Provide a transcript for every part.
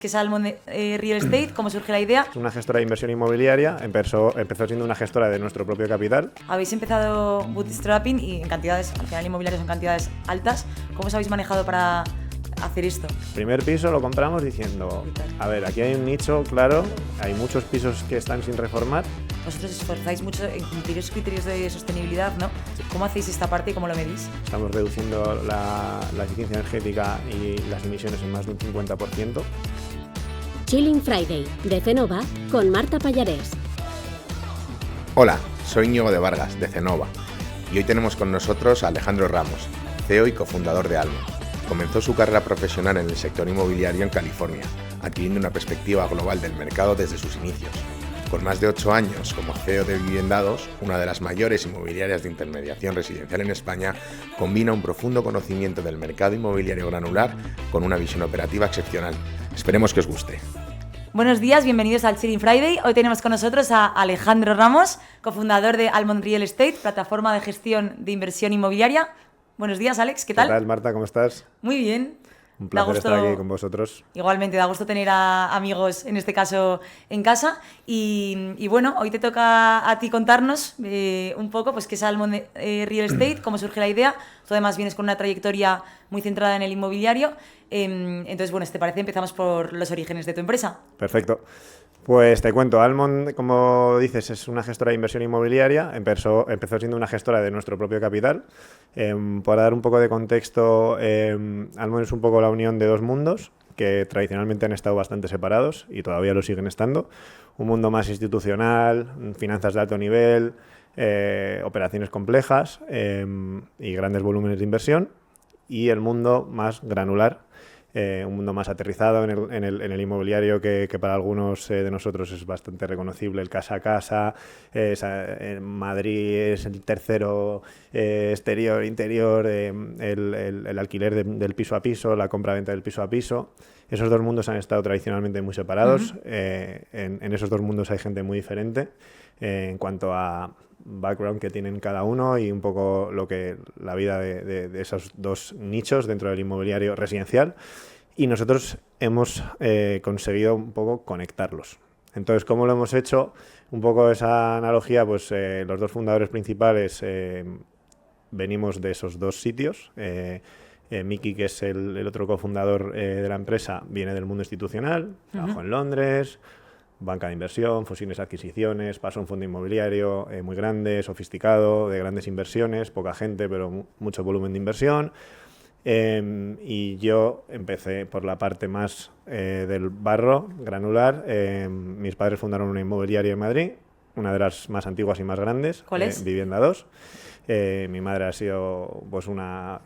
¿Qué es Almond Real Estate? ¿Cómo surge la idea? Es una gestora de inversión inmobiliaria, empezó siendo una gestora de nuestro propio capital. Habéis empezado bootstrapping y en cantidades, al final inmobiliarios son cantidades altas. ¿Cómo os habéis manejado para hacer esto? Primer piso lo compramos diciendo, a ver, aquí hay un nicho claro, hay muchos pisos que están sin reformar. Vosotros os esforzáis mucho en cumplir esos criterios de sostenibilidad, ¿no? ¿Cómo hacéis esta parte y cómo lo medís? Estamos reduciendo la eficiencia energética y las emisiones en más de un 50%. Chilling Friday, de Cenova, con Marta Pallarés. Hola, soy Íñigo de Vargas, de Cenova, y hoy tenemos con nosotros a Alejandro Ramos, CEO y cofundador de Almond. Comenzó su carrera profesional en el sector inmobiliario en California, adquiriendo una perspectiva global del mercado desde sus inicios. Con más de 8 años como CEO de Viviendados, una de las mayores inmobiliarias de intermediación residencial en España, combina un profundo conocimiento del mercado inmobiliario granular con una visión operativa excepcional. Esperemos que os guste. Buenos días, bienvenidos al Chilling Friday. Hoy tenemos con nosotros a Alejandro Ramos, cofundador de Almond Real Estate, plataforma de gestión de inversión inmobiliaria. Buenos días, Alex, ¿qué tal? ¿Qué tal, Marta? ¿Cómo estás? Muy bien. Un placer estar aquí con vosotros. Igualmente, da gusto tener a amigos, en este caso, en casa. Y bueno, hoy te toca a ti contarnos un poco pues, qué es Almond Real Estate, cómo surge la idea. Tú además vienes con una trayectoria muy centrada en el inmobiliario. Entonces, bueno, si te parece, empezamos por los orígenes de tu empresa. Perfecto. Pues te cuento, Almond, como dices, es una gestora de inversión inmobiliaria. Empezó siendo una gestora de nuestro propio capital. Para dar un poco de contexto, Almond es un poco la unión de dos mundos que tradicionalmente han estado bastante separados y todavía lo siguen estando. Un mundo más institucional, finanzas de alto nivel, operaciones complejas y grandes volúmenes de inversión. Y el mundo más granular, un mundo más aterrizado en el inmobiliario que para algunos de nosotros es bastante reconocible, el casa a casa. En Madrid es el tercero, exterior, interior, el alquiler del piso a piso, la compra-venta del piso a piso. Esos dos mundos han estado tradicionalmente muy separados. Uh-huh. En esos dos mundos hay gente muy diferente en cuanto a background que tienen cada uno y un poco la vida de esos dos nichos dentro del inmobiliario residencial, y nosotros hemos conseguido un poco conectarlos. Entonces, ¿cómo lo hemos hecho? Un poco esa analogía, pues los dos fundadores principales venimos de esos dos sitios. Miki, que es el otro cofundador de la empresa, viene del mundo institucional, trabajó en Londres, banca de inversión, fusiones, adquisiciones, pasó a un fondo inmobiliario muy grande, sofisticado, de grandes inversiones, poca gente, pero mucho volumen de inversión. Y yo empecé por la parte más del barro granular. Mis padres fundaron una inmobiliaria en Madrid, una de las más antiguas y más grandes. ¿Cuál es? Viviendados. Mi madre ha sido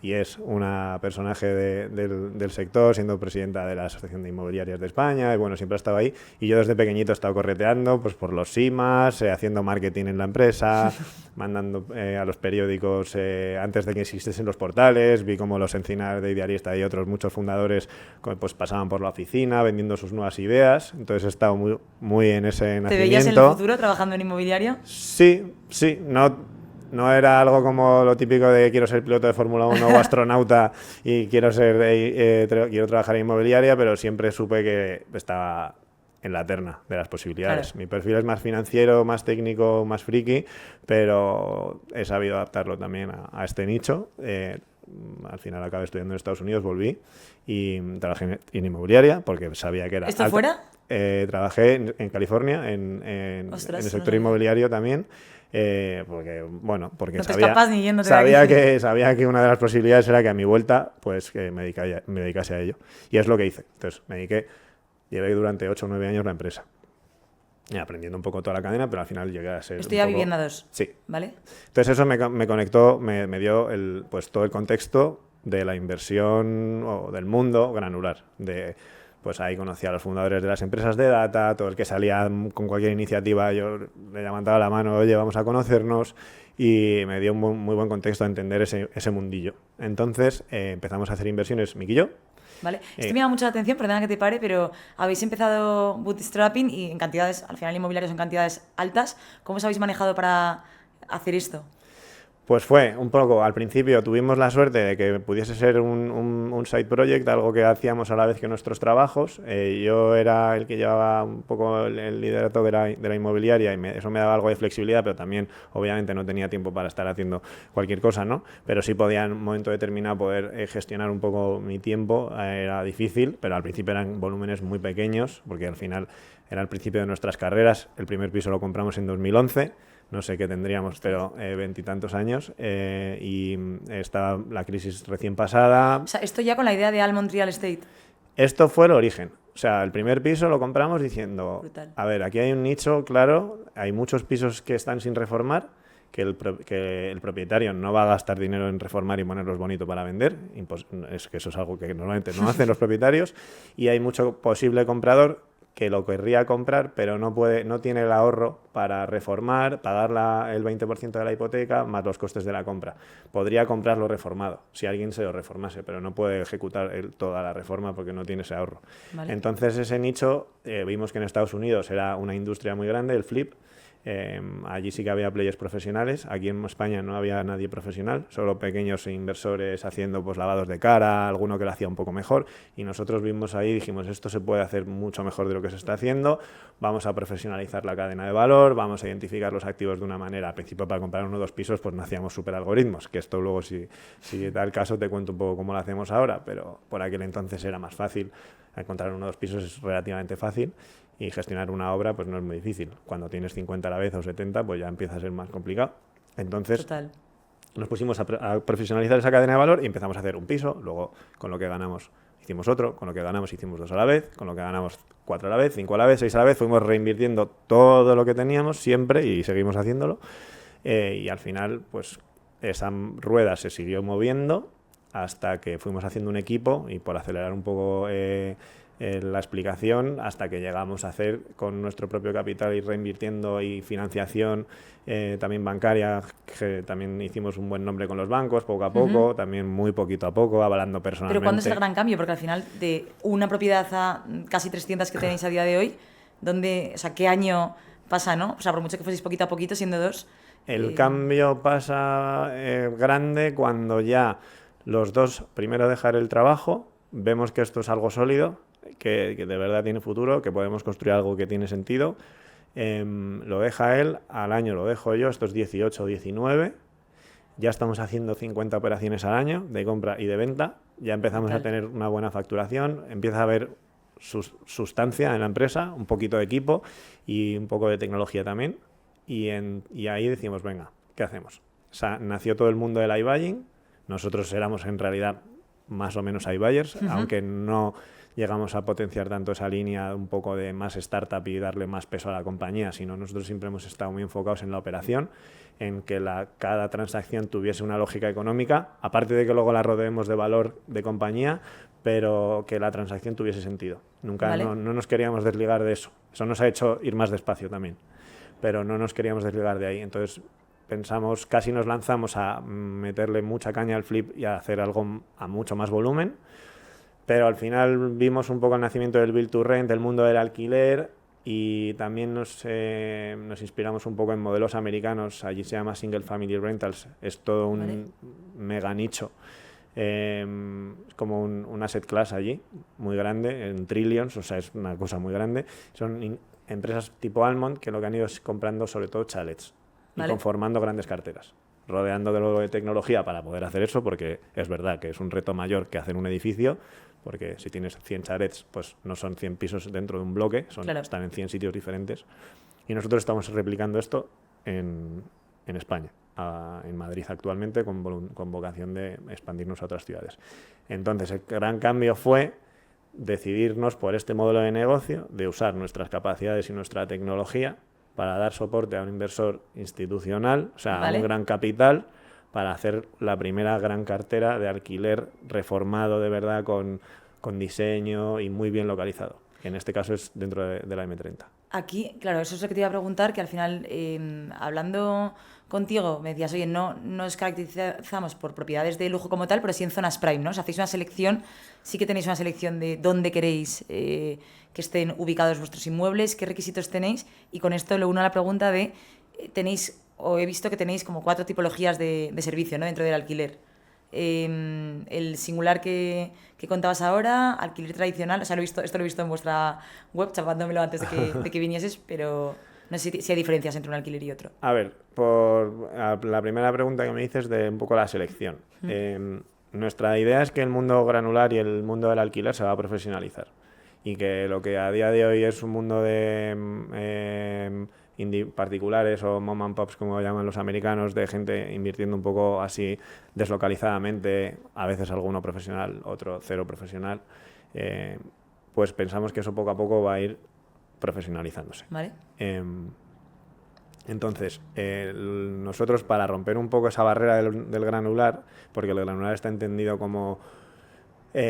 es una personaje del sector, siendo presidenta de la Asociación de Inmobiliarias de España, y bueno, siempre ha estado ahí. Y yo desde pequeñito he estado correteando pues, por los SIMAs, haciendo marketing en la empresa, mandando a los periódicos antes de que existiesen los portales. Vi cómo los Encinas de Idealista y otros muchos fundadores pues, pasaban por la oficina vendiendo sus nuevas ideas. Entonces he estado muy en ese nacimiento. ¿Te veías en el futuro trabajando en inmobiliario? Sí, no era algo como lo típico de quiero ser piloto de Fórmula 1 o astronauta y quiero trabajar en inmobiliaria, pero siempre supe que estaba en la terna de las posibilidades. Claro. Mi perfil es más financiero, más técnico, más friki, pero he sabido adaptarlo también a este nicho. Al final acabé estudiando en Estados Unidos, volví y trabajé en inmobiliaria porque sabía que era... ¿Esto fuera? Trabajé en California, en el sector inmobiliario también. Porque no sabía que una de las posibilidades era que a mi vuelta pues que me dedicase a ello, y es lo que hice. Entonces llevé durante 8 o 9 años la empresa, aprendiendo un poco toda la cadena, pero al final llegué a ser Estoy a Viviendados. Sí. ¿Vale? Entonces eso me conectó, me dio pues todo el contexto de la inversión o del mundo granular. Pues ahí conocí a los fundadores de las empresas de data, todo el que salía con cualquier iniciativa, yo le levantaba la mano, oye, vamos a conocernos, y me dio un muy buen contexto a entender ese mundillo. Entonces empezamos a hacer inversiones, Miki y yo. Vale. Esto me llama mucho la atención, perdona que te pare, pero habéis empezado bootstrapping y en cantidades, al final inmobiliarios en cantidades altas. ¿Cómo os habéis manejado para hacer esto? Pues fue un poco, al principio tuvimos la suerte de que pudiese ser un side project, algo que hacíamos a la vez que nuestros trabajos. Yo era el que llevaba un poco el liderato de la inmobiliaria y eso me daba algo de flexibilidad, pero también obviamente no tenía tiempo para estar haciendo cualquier cosa, ¿no? Pero sí podía en un momento determinado poder gestionar un poco mi tiempo. Era difícil, pero al principio eran volúmenes muy pequeños, porque al final era el principio de nuestras carreras. El primer piso lo compramos en 2011. No sé qué tendríamos, pero 20 y tantos años, y estaba la crisis recién pasada. O sea, esto ya con la idea de Almond Real Estate. Esto fue el origen. O sea, el primer piso lo compramos diciendo, Brutal. a ver, aquí hay un nicho claro, hay muchos pisos que están sin reformar, que el propietario no va a gastar dinero en reformar y ponerlos bonitos para vender, es que eso es algo que normalmente no hacen los propietarios, y hay mucho posible comprador que lo querría comprar, pero no tiene el ahorro para reformar, pagar el 20% de la hipoteca, más los costes de la compra. Podría comprarlo reformado, si alguien se lo reformase, pero no puede ejecutar toda la reforma porque no tiene ese ahorro. Vale. Entonces, ese nicho, vimos que en Estados Unidos era una industria muy grande, el flip. Allí sí que había players profesionales, aquí en España no había nadie profesional, solo pequeños inversores haciendo pues lavados de cara, alguno que lo hacía un poco mejor, y nosotros vimos ahí y dijimos, esto se puede hacer mucho mejor de lo que se está haciendo, vamos a profesionalizar la cadena de valor, vamos a identificar los activos de una manera. Al principio, para comprar 1 o 2 pisos pues no hacíamos super algoritmos, que esto luego si da el caso te cuento un poco cómo lo hacemos ahora, pero por aquel entonces era más fácil. Encontrar 1 o 2 pisos es relativamente fácil, y gestionar una obra pues no es muy difícil. Cuando tienes 50 a la vez o 70, pues ya empieza a ser más complicado. Entonces, Total. nos pusimos a profesionalizar esa cadena de valor y empezamos a hacer un piso, luego con lo que ganamos hicimos otro, con lo que ganamos hicimos 2 a la vez, con lo que ganamos 4 a la vez, 5 a la vez, 6 a la vez, fuimos reinvirtiendo todo lo que teníamos siempre y seguimos haciéndolo, y al final pues esa rueda se siguió moviendo hasta que fuimos haciendo un equipo, y por acelerar un poco la explicación, hasta que llegamos a hacer con nuestro propio capital, ir reinvirtiendo, y financiación también bancaria, que también hicimos un buen nombre con los bancos poco a poco, también muy poquito a poco, avalando personalmente. Pero ¿cuándo es el gran cambio? Porque al final de una propiedad a casi 300 que tenéis a día de hoy, o sea, ¿qué año pasa, no? O sea, por mucho que fueseis poquito a poquito, siendo 2. El cambio pasa grande cuando ya los dos, primero dejar el trabajo, vemos que esto es algo sólido, que de verdad tiene futuro, que podemos construir algo que tiene sentido. Lo deja él, al año lo dejo yo, esto es 18 o 19, ya estamos haciendo 50 operaciones al año de compra y de venta, ya empezamos a tener una buena facturación, empieza a haber sustancia en la empresa, un poquito de equipo y un poco de tecnología también, y ahí decimos, venga, ¿qué hacemos? O sea, nació todo el mundo del iBuying, nosotros éramos en realidad más o menos iBuyers, aunque no llegamos a potenciar tanto esa línea un poco de más startup y darle más peso a la compañía, sino nosotros siempre hemos estado muy enfocados en la operación, en que cada transacción tuviese una lógica económica, aparte de que luego la rodeemos de valor de compañía, pero que la transacción tuviese sentido. Nunca, ¿vale? no nos queríamos desligar de eso. Eso nos ha hecho ir más despacio también, pero no nos queríamos desligar de ahí. Entonces pensamos, casi nos lanzamos a meterle mucha caña al flip y a hacer algo a mucho más volumen, pero al final vimos un poco el nacimiento del Build to Rent, el mundo del alquiler, y también nos inspiramos un poco en modelos americanos. Allí se llama Single Family Rentals, es todo un mega nicho, como un asset class allí, muy grande, en trillions, o sea, es una cosa muy grande. Son empresas tipo Almond que lo que han ido es comprando sobre todo chalets y conformando grandes carteras, rodeando de luego de tecnología para poder hacer eso, porque es verdad que es un reto mayor que hacer un edificio, porque si tienes 100 chalets, pues no son 100 pisos dentro de un bloque, están en 100 sitios diferentes. Y nosotros estamos replicando esto en España, en Madrid actualmente, con vocación de expandirnos a otras ciudades. Entonces, el gran cambio fue decidirnos por este modelo de negocio, de usar nuestras capacidades y nuestra tecnología para dar soporte a un inversor institucional, o sea, a un gran capital, para hacer la primera gran cartera de alquiler reformado de verdad, con diseño y muy bien localizado. En este caso es dentro de la M30. Aquí, claro, eso es lo que te iba a preguntar, que al final, hablando contigo, me decías, oye, no nos caracterizamos por propiedades de lujo como tal, pero sí en zonas prime, ¿no? O sea, hacéis una selección, sí que tenéis una selección de dónde queréis que estén ubicados vuestros inmuebles, qué requisitos tenéis, y con esto le uno a la pregunta de tenéis, o he visto que tenéis como 4 tipologías de servicio, ¿no?, dentro del alquiler. El singular que contabas ahora, alquiler tradicional, o sea, esto lo he visto en vuestra web, chapándomelo antes de que vinieses, pero no sé si hay diferencias entre un alquiler y otro. A ver, por la primera pregunta que me dices de un poco la selección. Nuestra idea es que el mundo granular y el mundo del alquiler se va a profesionalizar y que lo que a día de hoy es un mundo de particulares o mom and pops, como llaman los americanos, de gente invirtiendo un poco así deslocalizadamente, a veces alguno profesional, otro cero profesional, pues pensamos que eso poco a poco va a ir profesionalizándose. ¿Vale? Entonces, nosotros para romper un poco esa barrera del granular, porque el granular está entendido como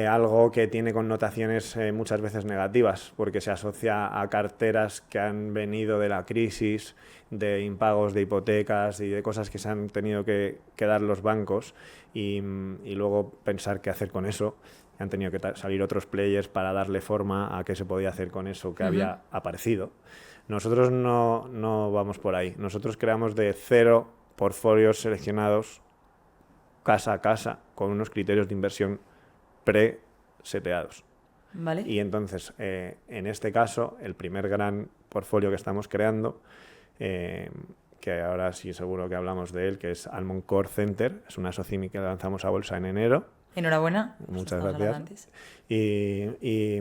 algo que tiene connotaciones muchas veces negativas, porque se asocia a carteras que han venido de la crisis, de impagos de hipotecas y de cosas que se han tenido que dar los bancos y luego pensar qué hacer con eso. Han tenido que salir otros players para darle forma a qué se podía hacer con eso que había aparecido. Nosotros no vamos por ahí. Nosotros creamos de 0 portfolios seleccionados casa a casa con unos criterios de inversión pre-seteados. ¿Vale? Y entonces, en este caso, el primer gran portfolio que estamos creando, que ahora sí seguro que hablamos de él, que es Almond Core Center, es una SOCIMI que lanzamos a bolsa en enero. Enhorabuena. Muchas gracias. Y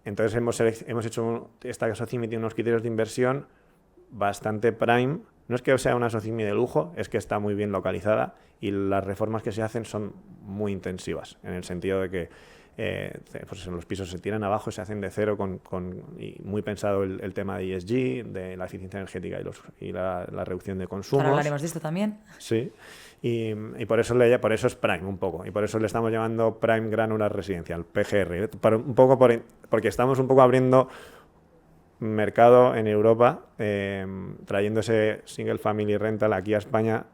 entonces hemos hecho esta SOCIMI tiene unos criterios de inversión bastante prime. No es que sea una SOCIMI de lujo, es que está muy bien localizada y las reformas que se hacen son muy intensivas, en el sentido de que pues los pisos se tiran abajo y se hacen de cero y muy pensado el tema de ESG, de la eficiencia energética y la reducción de consumos. Ahora hablaremos de esto también. Sí, y por eso es Prime un poco, y por eso le estamos llamando Prime Granular Residencial, PGR, porque estamos un poco abriendo mercado en Europa, trayendo ese single family rental aquí a España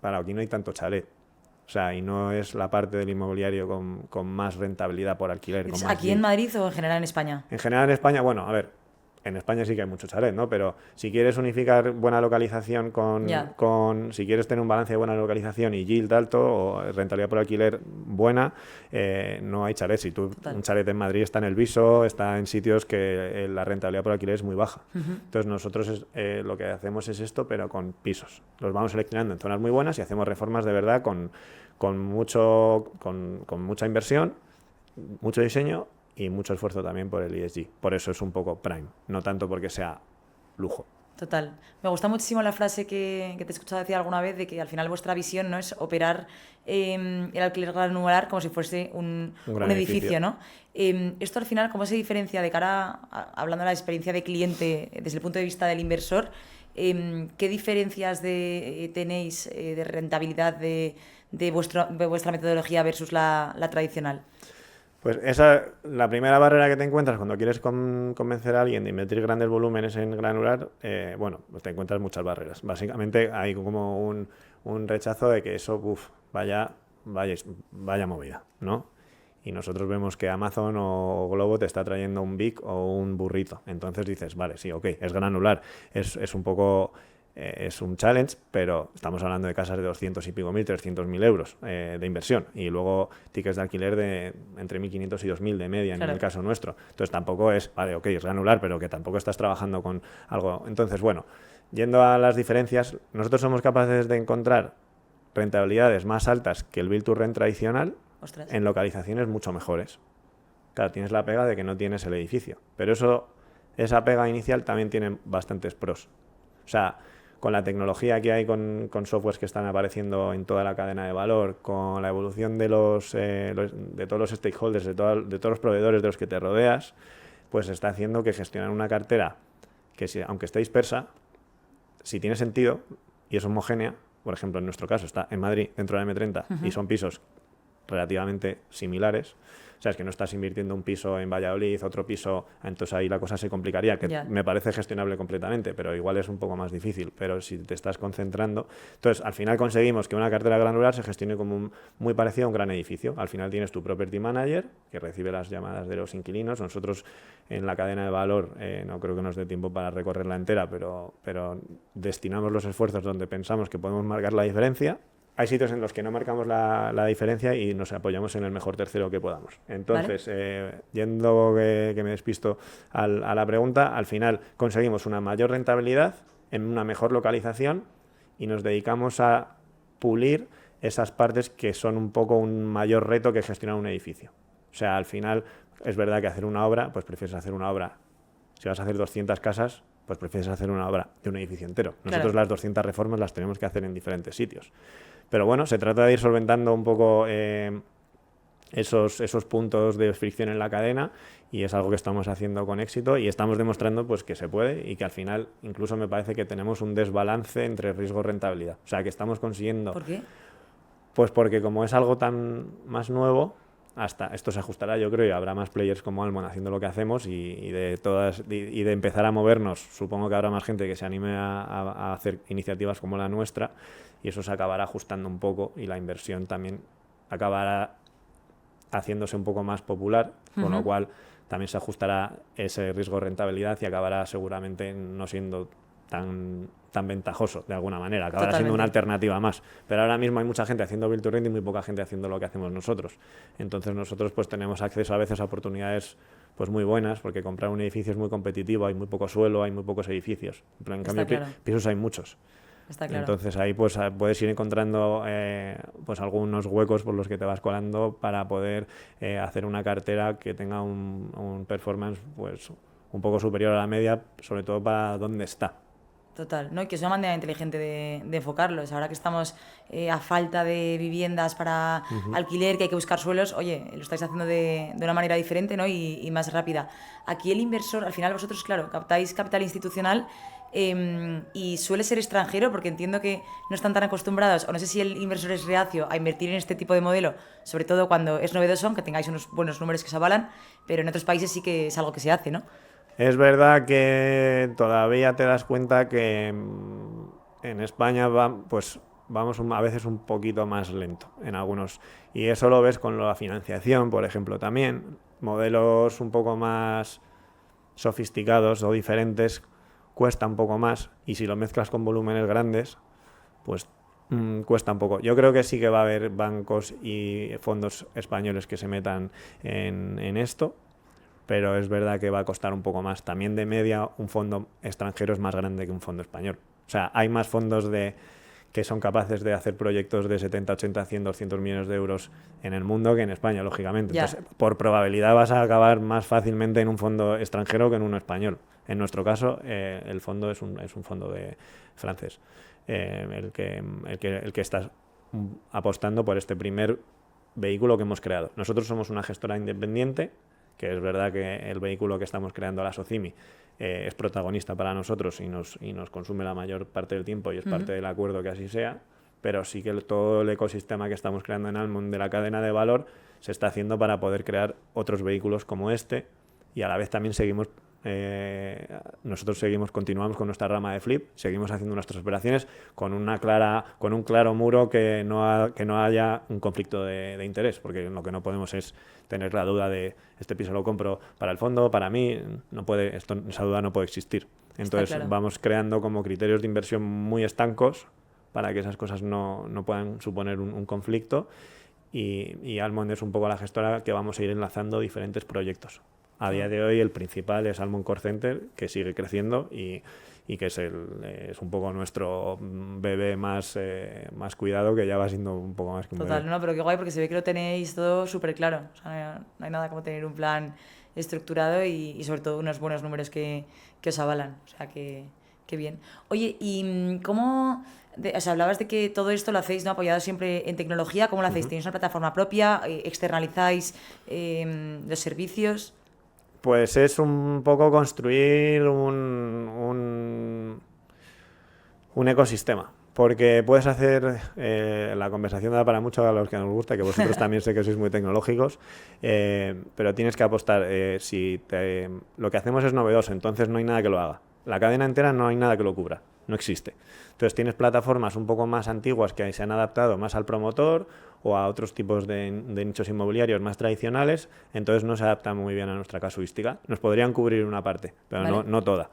para aquí no hay tanto chalet. O sea, y no es la parte del inmobiliario con más rentabilidad por alquiler. ¿Aquí en Madrid o en general en España? En general en España, bueno, a ver, en España sí que hay mucho chalet, ¿no? Pero si quieres unificar buena localización si quieres tener un balance de buena localización y yield alto o rentabilidad por alquiler buena, no hay chalet. Si un chalet en Madrid está en el Viso, está en sitios que la rentabilidad por alquiler es muy baja. Entonces nosotros lo que hacemos es esto, pero con pisos. Los vamos seleccionando en zonas muy buenas y hacemos reformas de verdad con mucha inversión, mucho diseño y mucho esfuerzo también por el ESG. Por eso es un poco prime, no tanto porque sea lujo. Total. Me gusta muchísimo la frase que te he escuchado decir alguna vez de que al final vuestra visión no es operar el alquiler granular como si fuese un edificio, ¿no? Esto al final, ¿cómo se diferencia de cara hablando de la experiencia de cliente desde el punto de vista del inversor? ¿Qué diferencias tenéis de rentabilidad de vuestra metodología versus la tradicional? Pues la primera barrera que te encuentras cuando quieres convencer a alguien de invertir grandes volúmenes en granular, pues te encuentras muchas barreras. Básicamente hay como un rechazo de que eso, vaya movida, ¿no? Y nosotros vemos que Amazon o Globo te está trayendo un Big o un burrito. Entonces dices, vale, sí, ok, es granular, es un poco... es un challenge, pero estamos hablando de casas de 200 y pico mil, 300.000 euros de inversión y luego tickets de alquiler de entre 1.500 y 2.000 de media, claro, en el caso nuestro. Entonces tampoco es, vale, ok, es granular, pero que tampoco estás trabajando con algo. Entonces, bueno, yendo a las diferencias, nosotros somos capaces de encontrar rentabilidades más altas que el Build to Rent tradicional. Ostras. En localizaciones mucho mejores. Claro, tienes la pega de que no tienes el edificio, pero esa pega inicial también tiene bastantes pros. O sea, con la tecnología que hay con softwares que están apareciendo en toda la cadena de valor, con la evolución de todos los stakeholders, de todos los proveedores de los que te rodeas, pues está haciendo que gestionar una cartera que, aunque esté dispersa, si tiene sentido y es homogénea, por ejemplo, en nuestro caso está en Madrid, dentro de la M30, y son pisos relativamente similares. O sea, es que no estás invirtiendo un piso en Valladolid, otro piso, entonces ahí la cosa se complicaría, que me parece gestionable completamente, pero igual es un poco más difícil. Pero si te estás concentrando... Entonces, al final conseguimos que una cartera granular se gestione como muy parecido a un gran edificio. Al final tienes tu property manager, que recibe las llamadas de los inquilinos. Nosotros en la cadena de valor, no creo que nos dé tiempo para recorrerla entera, pero destinamos los esfuerzos donde pensamos que podemos marcar la diferencia. Hay sitios en los que no marcamos la diferencia y nos apoyamos en el mejor tercero que podamos. Entonces, yendo que me despisto a la pregunta, al final conseguimos una mayor rentabilidad en una mejor localización y nos dedicamos a pulir esas partes que son un poco un mayor reto que gestionar un edificio. O sea, al final es verdad que hacer una obra, pues prefieres hacer una obra. Si vas a hacer 200 casas, pues prefieres hacer una obra de un edificio entero. Nosotros las 200 reformas las tenemos que hacer en diferentes sitios. Pero bueno, se trata de ir solventando un poco esos puntos de fricción en la cadena y es algo que estamos haciendo con éxito y estamos demostrando pues que se puede y que al final incluso me parece que tenemos un desbalance entre riesgo y rentabilidad. O sea, que estamos consiguiendo... ¿Por qué? Pues porque como es algo tan más nuevo, hasta esto se ajustará, yo creo, y habrá más players como Almond haciendo lo que hacemos y de empezar a movernos. Supongo que habrá más gente que se anime a hacer iniciativas como la nuestra y eso se acabará ajustando un poco y la inversión también acabará haciéndose un poco más popular, con lo cual también se ajustará ese riesgo-rentabilidad y acabará seguramente no siendo tan ventajoso de alguna manera, acabará siendo una alternativa más. Pero ahora mismo hay mucha gente haciendo build to rent y muy poca gente haciendo lo que hacemos nosotros. Entonces nosotros pues tenemos acceso a veces a oportunidades pues muy buenas, porque comprar un edificio es muy competitivo, hay muy poco suelo, hay muy pocos edificios. En cambio, pisos hay muchos. Está claro. Entonces ahí pues puedes ir encontrando pues algunos huecos por los que te vas colando para poder hacer una cartera que tenga un performance pues un poco superior a la media, sobre todo para dónde está. Total, ¿no? Y que es una manera inteligente de enfocarlos. Ahora que estamos a falta de viviendas para alquiler, que hay que buscar suelos, oye, lo estáis haciendo de una manera diferente, ¿no? y más rápida. Aquí el inversor, al final vosotros, claro, captáis capital institucional y suele ser extranjero porque entiendo que no están tan acostumbrados, o no sé si el inversor es reacio a invertir en este tipo de modelo, sobre todo cuando es novedoso, aunque tengáis unos buenos números que se avalan, pero en otros países sí que es algo que se hace, ¿no? Es verdad que todavía te das cuenta que en España vamos a veces un poquito más lento en algunos. Y eso lo ves con la financiación, por ejemplo, también. Modelos un poco más sofisticados o diferentes cuesta un poco más. Y si lo mezclas con volúmenes grandes, pues cuesta un poco. Yo creo que sí que va a haber bancos y fondos españoles que se metan en esto. Pero es verdad que va a costar un poco más. También de media un fondo extranjero es más grande que un fondo español. O sea, hay más fondos que son capaces de hacer proyectos de 70, 80, 100, 200 millones de euros en el mundo que en España, lógicamente. Entonces, por probabilidad vas a acabar más fácilmente en un fondo extranjero que en uno español. En nuestro caso, el fondo es un fondo francés, el que está apostando por este primer vehículo que hemos creado. Nosotros somos una gestora independiente, que es verdad que el vehículo que estamos creando, la Socimi, es protagonista para nosotros y nos consume la mayor parte del tiempo y es parte del acuerdo que así sea, pero sí que todo el ecosistema que estamos creando en Almond de la cadena de valor se está haciendo para poder crear otros vehículos como este y a la vez también nosotros continuamos con nuestra rama de flip, seguimos haciendo nuestras operaciones con un claro muro que no haya un conflicto de interés, porque lo que no podemos es tener la duda de este piso lo compro para el fondo, para mí, esa duda no puede existir. Entonces vamos creando como criterios de inversión muy estancos para que esas cosas no puedan suponer un conflicto y Almond es un poco la gestora que vamos a ir enlazando diferentes proyectos. A día de hoy el principal es Almond Core Center, que sigue creciendo y que es un poco nuestro bebé más cuidado, que ya va siendo un poco más que un bebé. Total, no, pero qué guay, porque se ve que lo tenéis todo súper claro. O sea, no hay nada como tener un plan estructurado y sobre todo unos buenos números que os avalan. O sea, que bien. Oye, ¿y cómo...? Hablabas de que todo esto lo hacéis, ¿no?, apoyado siempre en tecnología. ¿Cómo lo hacéis? ¿Tenéis una plataforma propia? ¿Externalizáis los servicios? Pues es un poco construir un ecosistema, Porque puedes hacer, la conversación da para mucho a los que nos gusta, que vosotros también sé que sois muy tecnológicos, pero tienes que apostar. Lo que hacemos es novedoso, entonces no hay nada que lo haga. La cadena entera no hay nada que lo cubra, no existe. Entonces tienes plataformas un poco más antiguas que se han adaptado más al promotor o a otros tipos de nichos inmobiliarios más tradicionales, entonces no se adaptan muy bien a nuestra casuística. Nos podrían cubrir una parte, pero Vale. no toda.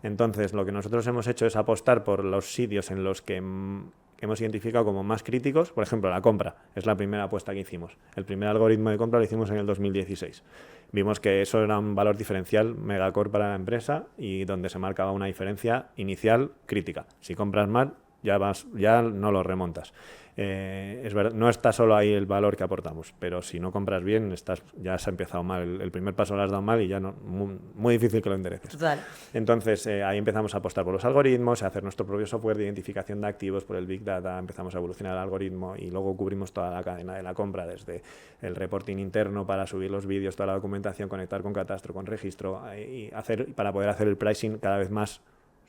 Entonces, lo que nosotros hemos hecho es apostar por los sitios en los que hemos identificado como más críticos. Por ejemplo, la compra es la primera apuesta que hicimos. El primer algoritmo de compra lo hicimos en el 2016. Vimos que eso era un valor diferencial megacore para la empresa y donde se marcaba una diferencia inicial crítica. Si compras mal, ya no lo remontas. Es verdad, no está solo ahí el valor que aportamos, pero si no compras bien, ya se ha empezado mal. El primer paso lo has dado mal y ya no, muy difícil que lo endereces. Total. Entonces, ahí empezamos a apostar por los algoritmos, a hacer nuestro propio software de identificación de activos por el Big Data, empezamos a evolucionar el algoritmo y luego cubrimos toda la cadena de la compra, desde el reporting interno para subir los vídeos, toda la documentación, conectar con catastro, con registro, y para poder hacer el pricing cada vez más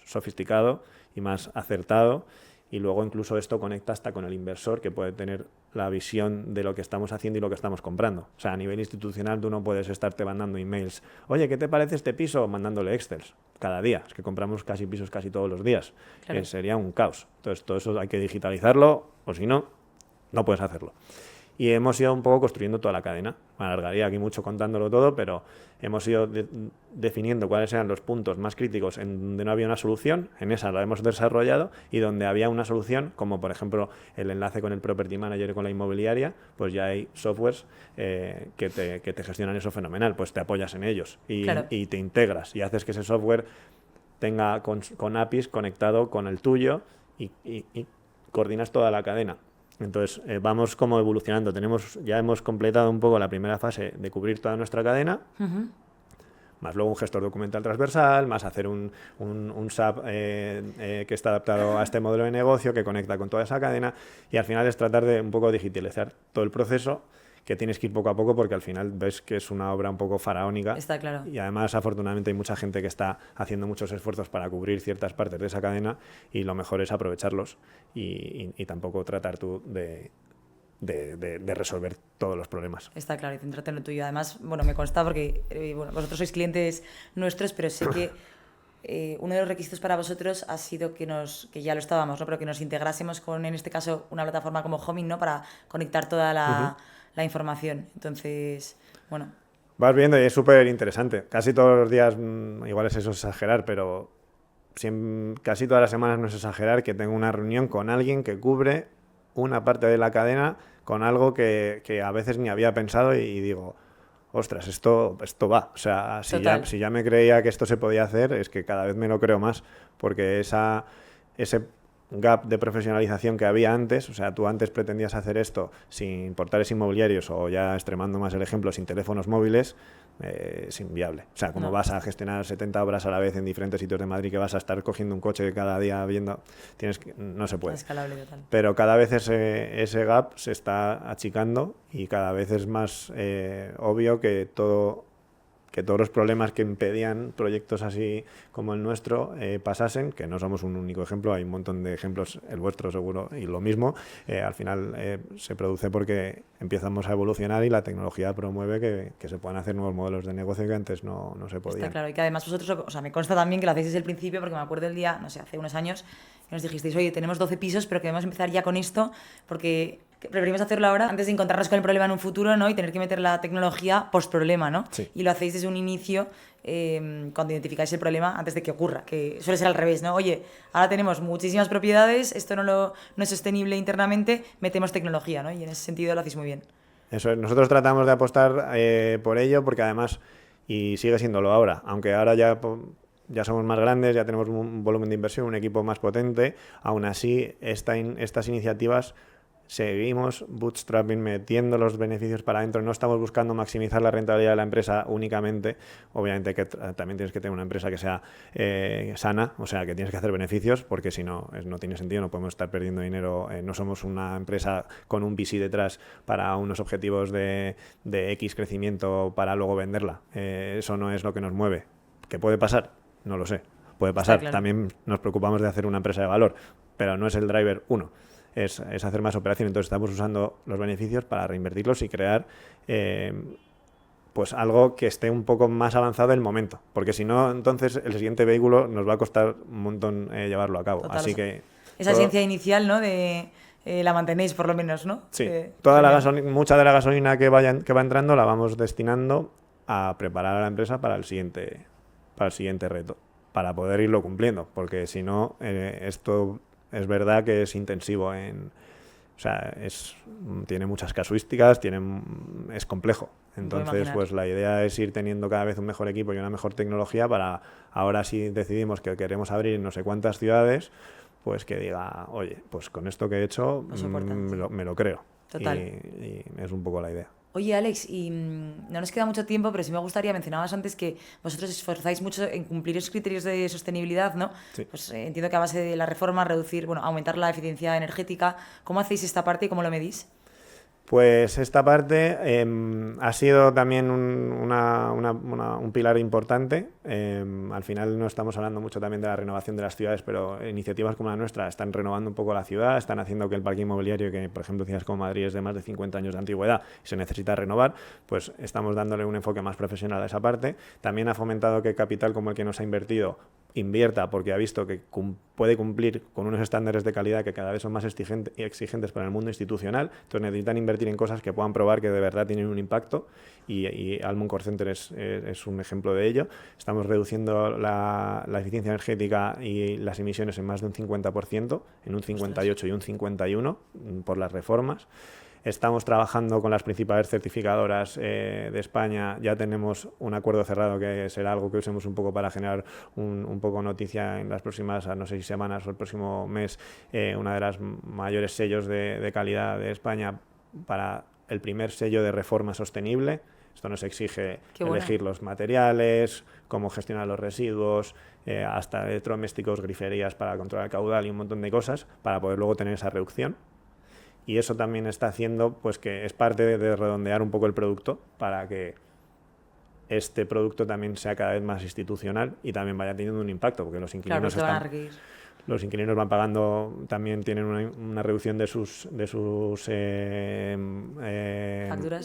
sofisticado y más acertado. Y luego incluso esto conecta hasta con el inversor, que puede tener la visión de lo que estamos haciendo y lo que estamos comprando. O sea, a nivel institucional tú no puedes estarte mandando emails. Oye, ¿qué te parece este piso? Mandándole Excels cada día. Es que compramos pisos casi todos los días. Claro. Sería un caos. Entonces todo eso hay que digitalizarlo, o si no, no puedes hacerlo. Y hemos ido un poco construyendo toda la cadena. Me alargaría aquí mucho contándolo todo, pero hemos ido definiendo cuáles eran los puntos más críticos en donde no había una solución. En esa la hemos desarrollado, y donde había una solución, como por ejemplo el enlace con el property manager y con la inmobiliaria, pues ya hay softwares que te gestionan eso fenomenal. Pues te apoyas en ellos Claro. y te integras y haces que ese software tenga con APIs conectado con el tuyo y coordinas toda la cadena. Entonces, vamos como evolucionando. Ya hemos completado un poco la primera fase de cubrir toda nuestra cadena, más luego un gestor documental transversal, más hacer un SAP que está adaptado a este modelo de negocio, que conecta con toda esa cadena, y al final es tratar de un poco digitalizar todo el proceso, que tienes que ir poco a poco porque al final ves que es una obra un poco faraónica. Está claro. Y además, afortunadamente, hay mucha gente que está haciendo muchos esfuerzos para cubrir ciertas partes de esa cadena, y lo mejor es aprovecharlos y tampoco tratar tú de resolver todos los problemas. Está claro, y centrarte en lo tuyo. Además, bueno, me consta porque vosotros sois clientes nuestros, pero sé que uno de los requisitos para vosotros ha sido que ya lo estábamos, ¿no? Pero que nos integrásemos con, en este caso, una plataforma como Homing, ¿no? Para conectar toda la información. Entonces, bueno. Vas viendo y es súper interesante. Casi todos los días, igual es eso exagerar, pero casi todas las semanas no es exagerar, que tengo una reunión con alguien que cubre una parte de la cadena con algo que a veces ni había pensado, y digo, ostras, esto va. O sea, si ya me creía que esto se podía hacer, es que cada vez me lo creo más, porque ese gap de profesionalización que había antes, o sea, tú antes pretendías hacer esto sin portales inmobiliarios, o ya extremando más el ejemplo, sin teléfonos móviles, es inviable. O sea, ¿cómo vas a gestionar 70 obras a la vez en diferentes sitios de Madrid, que vas a estar cogiendo un coche cada día viendo? No se puede. Es escalable total. Pero cada vez ese gap se está achicando, y cada vez es más obvio que todos los problemas que impedían proyectos así como el nuestro pasasen, que no somos un único ejemplo, hay un montón de ejemplos, el vuestro seguro, y lo mismo, al final se produce porque empezamos a evolucionar y la tecnología promueve que se puedan hacer nuevos modelos de negocio que antes no se podían. Está claro, y que además vosotros, o sea, me consta también que lo hacéis desde el principio, porque me acuerdo el día, no sé, hace unos años, que nos dijisteis, oye, tenemos 12 pisos, pero queremos empezar ya con esto, porque preferimos hacerlo ahora antes de encontrarnos con el problema en un futuro, ¿no? Y tener que meter la tecnología post-problema, ¿no? Sí. Y lo hacéis desde un inicio, cuando identificáis el problema antes de que ocurra, que suele ser al revés, ¿no? Oye, ahora tenemos muchísimas propiedades, esto no es sostenible internamente, metemos tecnología, ¿no? Y en ese sentido lo hacéis muy bien. Eso es. Nosotros tratamos de apostar por ello, porque además, y sigue siéndolo ahora, aunque ahora ya somos más grandes, ya tenemos un volumen de inversión, un equipo más potente, aún así estas iniciativas seguimos bootstrapping, metiendo los beneficios para adentro. No estamos buscando maximizar la rentabilidad de la empresa únicamente. Obviamente que también tienes que tener una empresa que sea sana, o sea, que tienes que hacer beneficios, porque si no, no tiene sentido, no podemos estar perdiendo dinero. No somos una empresa con un VC detrás para unos objetivos de X crecimiento para luego venderla. Eso no es lo que nos mueve. ¿Qué puede pasar? No lo sé. Puede pasar. Claro. También nos preocupamos de hacer una empresa de valor. pero no es el driver uno. Es hacer más operación. Entonces estamos usando los beneficios para reinvertirlos y crear pues algo que esté un poco más avanzado el momento. Porque si no, entonces el siguiente vehículo nos va a costar un montón llevarlo a cabo. Total, Así que esa esencia inicial, ¿no? De la mantenéis por lo menos, ¿no? Sí, mucha de la gasolina que va entrando la vamos destinando a preparar a la empresa para el siguiente reto, para poder irlo cumpliendo, porque si no, esto es verdad que es intensivo o sea, tiene muchas casuísticas, es complejo. Entonces, pues la idea es ir teniendo cada vez un mejor equipo y una mejor tecnología para ahora si decidimos que queremos abrir no sé cuántas ciudades, pues que diga, oye, pues con esto que he hecho me lo creo. Total. Y es un poco la idea. Oye, Alex, y no nos queda mucho tiempo, pero sí me gustaría, mencionabas antes que vosotros esforzáis mucho en cumplir esos criterios de sostenibilidad, ¿no? Sí. Pues entiendo que a base de la reforma, aumentar la eficiencia energética. ¿Cómo hacéis esta parte y cómo lo medís? Pues esta parte ha sido también un pilar importante. Al final no estamos hablando mucho también de la renovación de las ciudades, pero iniciativas como la nuestra están renovando un poco la ciudad, están haciendo que el parque inmobiliario, que por ejemplo ciudades como Madrid es de más de 50 años de antigüedad y se necesita renovar, pues estamos dándole un enfoque más profesional a esa parte. También ha fomentado que capital como el que nos ha invertido invierta porque ha visto que puede cumplir con unos estándares de calidad que cada vez son más exigentes para el mundo institucional, entonces necesitan invertir en cosas que puedan probar que de verdad tienen un impacto y Almon Core Center es un ejemplo de ello. Estamos reduciendo la eficiencia energética y las emisiones en más de un 50%, en un 58 y un 51 por las reformas. Estamos trabajando con las principales certificadoras de España. Ya tenemos un acuerdo cerrado que será algo que usemos un poco para generar un poco noticia en las próximas, no sé si semanas o el próximo mes, una de las mayores sellos de calidad de España para el primer sello de reforma sostenible. Esto nos exige elegir los materiales, cómo gestionar los residuos, hasta electrodomésticos, griferías para controlar el caudal y un montón de cosas para poder luego tener esa reducción. Y eso también está haciendo pues que es parte de redondear un poco el producto para que este producto también sea cada vez más institucional y también vaya teniendo un impacto, porque los inquilinos los inquilinos van pagando, también tienen una reducción de sus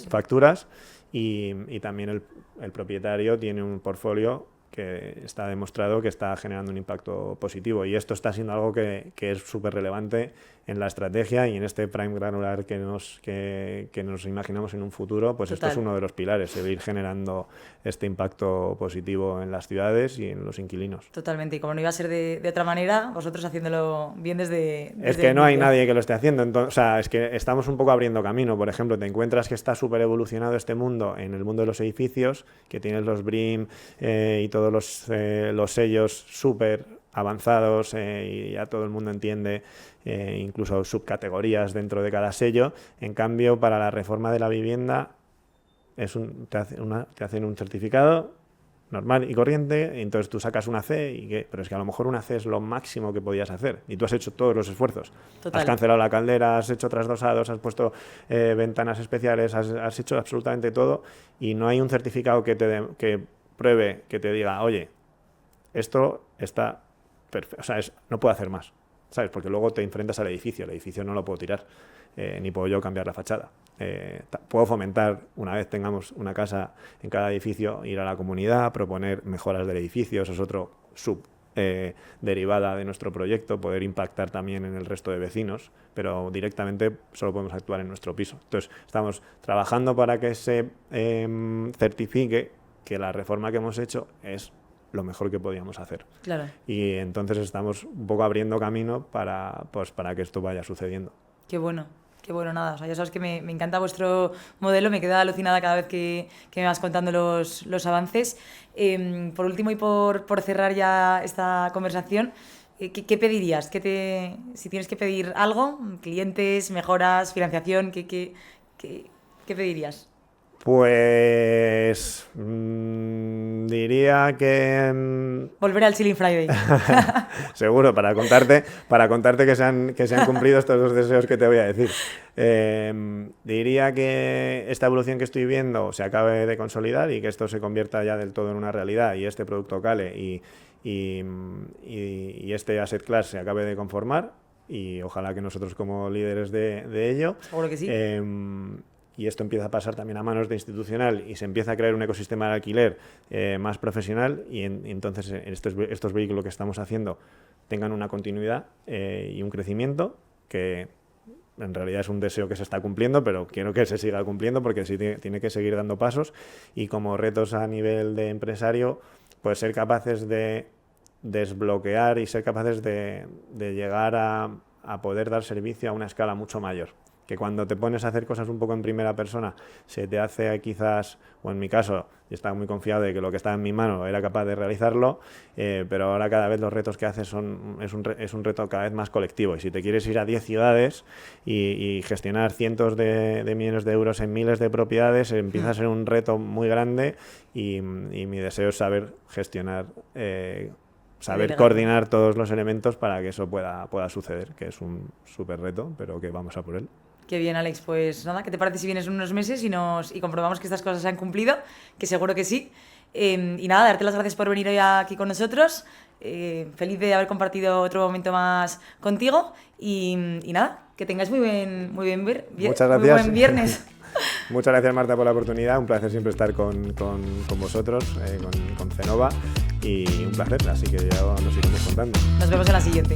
facturas y también el propietario tiene un portfolio que está demostrado que está generando un impacto positivo y esto está siendo algo que es súper relevante en la estrategia y en este prime granular que nos imaginamos en un futuro, pues Total. Esto es uno de los pilares, el ir generando este impacto positivo en las ciudades y en los inquilinos. Totalmente, y como no iba a ser de otra manera, vosotros haciéndolo bien desde es que no hay nadie que lo esté haciendo, entonces, o sea, es que estamos un poco abriendo camino. Por ejemplo, te encuentras que está súper evolucionado este mundo en el mundo de los edificios, que tienes los BREEAM y todos los sellos súper avanzados y ya todo el mundo entiende incluso subcategorías dentro de cada sello. En cambio, para la reforma de la vivienda te hacen un certificado normal y corriente, y entonces tú sacas una C, pero es que a lo mejor una C es lo máximo que podías hacer y tú has hecho todos los esfuerzos. Total. Has cancelado la caldera, has hecho trasdosados, has puesto ventanas especiales, has hecho absolutamente todo y no hay un certificado que pruebe, que te diga, oye, esto está perfecto, o sea, no puedo hacer más, ¿sabes? Porque luego te enfrentas al edificio, el edificio no lo puedo tirar, ni puedo yo cambiar la fachada. Puedo fomentar, una vez tengamos una casa en cada edificio, ir a la comunidad, proponer mejoras del edificio, eso es otro derivada de nuestro proyecto, poder impactar también en el resto de vecinos, pero directamente solo podemos actuar en nuestro piso. Entonces, estamos trabajando para que se certifique que la reforma que hemos hecho es lo mejor que podíamos hacer. Claro. Y entonces estamos un poco abriendo camino para que esto vaya sucediendo. Qué bueno, nada. O sea, ya sabes que me encanta vuestro modelo, me queda alucinada cada vez que me vas contando los avances. Por último y por cerrar ya esta conversación, ¿qué pedirías? Si tienes que pedir algo, clientes, mejoras, financiación, ¿qué pedirías? Pues diría que volver al Chilling Friday. Seguro, para contarte que se han cumplido estos dos deseos que te voy a decir. Diría que esta evolución que estoy viendo se acabe de consolidar y que esto se convierta ya del todo en una realidad y este producto cale y este asset class se acabe de conformar. y ojalá que nosotros como líderes de ello. Seguro que sí. Y esto empieza a pasar también a manos de institucional y se empieza a crear un ecosistema de alquiler más profesional y entonces estos vehículos que estamos haciendo tengan una continuidad y un crecimiento que en realidad es un deseo que se está cumpliendo, pero quiero que se siga cumpliendo porque sí tiene que seguir dando pasos y como retos a nivel de empresario, pues ser capaces de desbloquear y ser capaces de llegar a poder dar servicio a una escala mucho mayor. Que cuando te pones a hacer cosas un poco en primera persona se te hace quizás, o en mi caso, yo estaba muy confiado de que lo que estaba en mi mano era capaz de realizarlo, pero ahora cada vez los retos que haces es un reto cada vez más colectivo. Y si te quieres ir a 10 ciudades y gestionar cientos de millones de euros en miles de propiedades, empieza a ser un reto muy grande y mi deseo es saber gestionar, saber coordinar todos los elementos para que eso pueda suceder, que es un súper reto, pero que vamos a por él. Qué bien, Alex. Pues nada, ¿qué te parece si vienes en unos meses y comprobamos que estas cosas se han cumplido? Que seguro que sí. Y nada, darte las gracias por venir hoy aquí con nosotros. Feliz de haber compartido otro momento más contigo. Y nada, que tengáis muy buen Muchas gracias. Muy buen viernes. Muchas gracias, Marta, por la oportunidad. Un placer siempre estar con vosotros, con Cenova. Y un placer, así que ya nos iremos contando. Nos vemos en la siguiente.